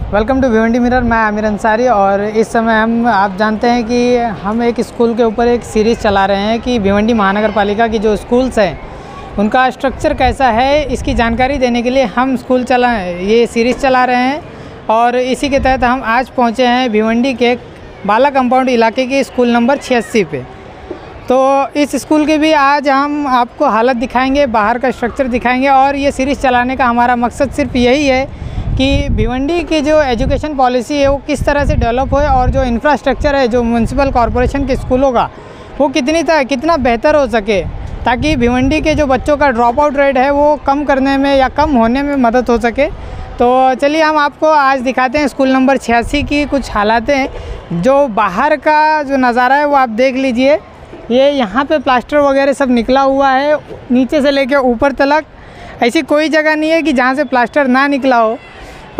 Welcome to Bhiwandi mirror. मैं आमिर अंसारी और इस समय आप जानते हैं कि हम एक स्कूल के ऊपर एक सीरीज़ चला रहे हैं कि भिवंडी महानगर पालिका की जो स्कूल्स हैं उनका स्ट्रक्चर कैसा है, इसकी जानकारी देने के लिए हम ये सीरीज़ चला रहे हैं। और इसी के तहत हम आज पहुंचे हैं भिवंडी के बाला कंपाउंड इलाके के स्कूल नंबर 86 पे। तो इस स्कूल के भी आज हम आपको हालत दिखाएंगे, बाहर का स्ट्रक्चर दिखाएंगे। और ये सीरीज़ चलाने का हमारा मकसद सिर्फ यही है कि भिवंडी की जो एजुकेशन पॉलिसी है वो किस तरह से डेवलप हो और जो इंफ्रास्ट्रक्चर है जो म्यूनसिपल कॉरपोरेशन के स्कूलों का वो कितना बेहतर हो सके, ताकि भिवंडी के जो बच्चों का ड्रॉप आउट रेट है वो कम करने में या कम होने में मदद हो सके। तो चलिए हम आपको आज दिखाते हैं स्कूल नंबर 86 की कुछ हालातें। जो बाहर का जो नज़ारा है वो आप देख लीजिए। ये यहाँ पे प्लास्टर वगैरह सब निकला हुआ है, नीचे से लेकर ऊपर तक। ऐसी कोई जगह नहीं है कि जहाँ से प्लास्टर ना निकला हो।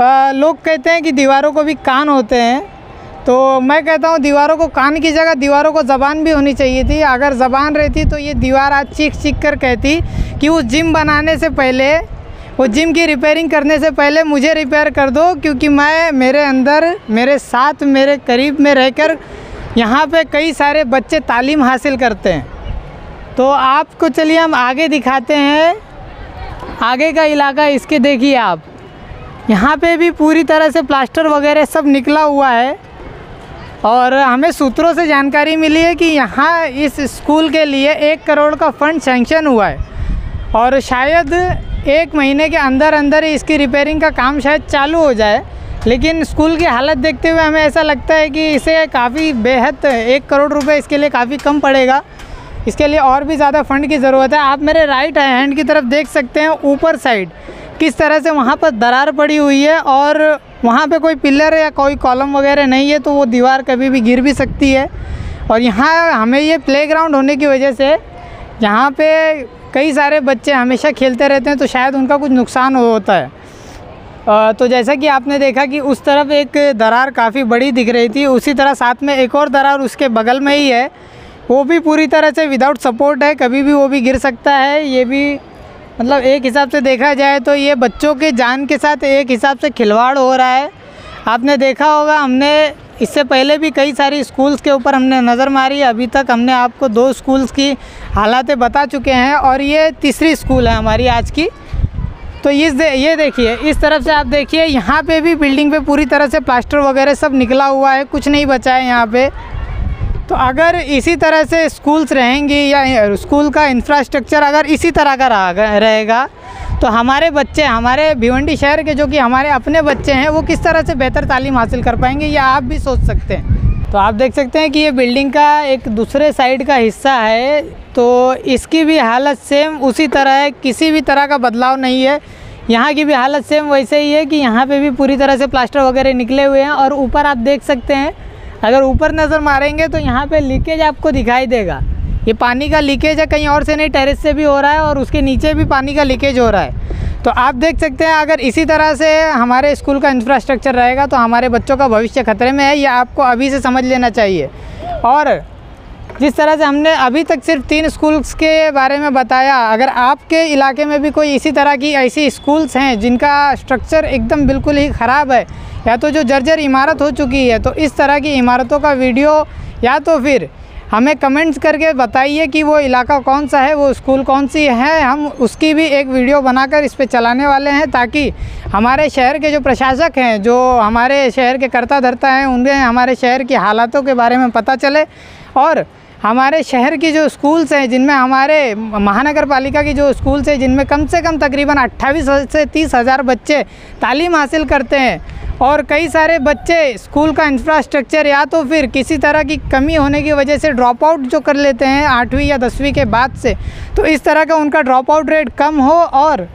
लोग कहते हैं कि दीवारों को भी कान होते हैं, तो मैं कहता हूँ दीवारों को कान की जगह दीवारों को ज़बान भी होनी चाहिए थी। अगर ज़बान रहती तो ये दीवार आज चीख कर कहती कि उस जिम बनाने से पहले, वो जिम की रिपेयरिंग करने से पहले मुझे रिपेयर कर दो, क्योंकि मेरे साथ मेरे करीब में रहकर यहाँ पे कई सारे बच्चे तालीम हासिल करते हैं। तो आपको चलिए हम आगे दिखाते हैं, आगे का इलाका इसके देखिए आप। यहाँ पे भी पूरी तरह से प्लास्टर वगैरह सब निकला हुआ है। और हमें सूत्रों से जानकारी मिली है कि यहाँ इस स्कूल के लिए 1 करोड़ का फंड सैंक्शन हुआ है और शायद 1 महीने के अंदर ही इसकी रिपेयरिंग का काम शायद चालू हो जाए। लेकिन स्कूल की हालत देखते हुए हमें ऐसा लगता है कि इसे काफ़ी बेहद 1 करोड़ रुपए इसके लिए काफ़ी कम पड़ेगा। इसके लिए और भी ज़्यादा फंड की ज़रूरत है। आप मेरे राइट हैंड की तरफ देख सकते हैं ऊपर साइड किस तरह से वहाँ पर दरार पड़ी हुई है और वहाँ पे कोई पिलर या कोई कॉलम वगैरह नहीं है, तो वो दीवार कभी भी गिर भी सकती है। और यहाँ हमें ये प्लेग्राउंड होने की वजह से यहाँ पे कई सारे बच्चे हमेशा खेलते रहते हैं, तो शायद उनका कुछ नुकसान होता है। तो जैसा कि आपने देखा कि उस तरफ एक दरार काफ़ी बड़ी दिख रही थी, उसी तरह साथ में एक और दरार उसके बगल में ही है, वो भी पूरी तरह से विदाउट सपोर्ट है, कभी भी वो भी गिर सकता है। ये भी मतलब एक हिसाब से देखा जाए तो ये बच्चों के जान के साथ एक हिसाब से खिलवाड़ हो रहा है। आपने देखा होगा, हमने इससे पहले भी कई सारी स्कूल्स के ऊपर हमने नज़र मारी। अभी तक हमने आपको 2 स्कूल्स की हालातें बता चुके हैं और ये तीसरी स्कूल है हमारी आज की। तो ये देखिए, इस तरफ से आप देखिए, यहाँ पे भी बिल्डिंग पे पूरी तरह से प्लास्टर वगैरह सब निकला हुआ है, कुछ नहीं बचा है यहाँ पे। तो अगर इसी तरह से स्कूल्स रहेंगी या स्कूल का इंफ्रास्ट्रक्चर अगर इसी तरह का रहेगा तो हमारे बच्चे, हमारे भिवंडी शहर के जो कि हमारे अपने बच्चे हैं, वो किस तरह से बेहतर तालीम हासिल कर पाएंगे, या आप भी सोच सकते हैं। तो आप देख सकते हैं कि ये बिल्डिंग का एक दूसरे साइड का हिस्सा है, तो इसकी भी हालत सेम उसी तरह है, किसी भी तरह का बदलाव नहीं है। यहाँ की भी हालत सेम वैसे ही है कि यहाँ पे भी पूरी तरह से प्लास्टर वगैरह निकले हुए हैं। और ऊपर आप देख सकते हैं, अगर ऊपर नज़र मारेंगे तो यहाँ पे लीकेज आपको दिखाई देगा। ये पानी का लीकेज है, कहीं और से नहीं, टेरेस से भी हो रहा है और उसके नीचे भी पानी का लीकेज हो रहा है। तो आप देख सकते हैं, अगर इसी तरह से हमारे स्कूल का इंफ्रास्ट्रक्चर रहेगा तो हमारे बच्चों का भविष्य खतरे में है। ये आपको अभी से समझ लेना चाहिए। और जिस तरह से हमने अभी तक सिर्फ 3 स्कूल्स के बारे में बताया, अगर आपके इलाके में भी कोई इसी तरह की ऐसी स्कूल्स हैं जिनका स्ट्रक्चर एकदम बिल्कुल ही ख़राब है, या तो जो जर्जर इमारत हो चुकी है, तो इस तरह की इमारतों का वीडियो या तो फिर हमें कमेंट्स करके बताइए कि वो इलाका कौन सा है, वो स्कूल कौन सी है। हम उसकी भी एक वीडियो बनाकर इस पे चलाने वाले हैं, ताकि हमारे शहर के जो प्रशासक हैं, जो हमारे शहर के कर्ता धर्ता हैं, उन्हें हमारे शहर की हालातों के बारे में पता चले। और हमारे शहर की जो स्कूल्स हैं, जिनमें हमारे महानगर पालिका की जो स्कूल्स हैं, जिनमें कम से कम तकरीबन 28 से 30 हज़ार बच्चे तालीम हासिल करते हैं, और कई सारे बच्चे स्कूल का इंफ्रास्ट्रक्चर या तो फिर किसी तरह की कमी होने की वजह से ड्रॉप आउट जो कर लेते हैं 8वीं या 10वीं के बाद से, तो इस तरह का उनका ड्रॉप आउट रेट कम हो और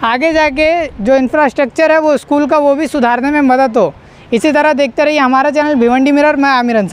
आगे जाके जो इंफ्रास्ट्रक्चर है वो स्कूल का वो भी सुधारने में मदद हो। इसी तरह देखते रहिए हमारा चैनल भिवंडी मिरर। मैं आमिर अंसारी।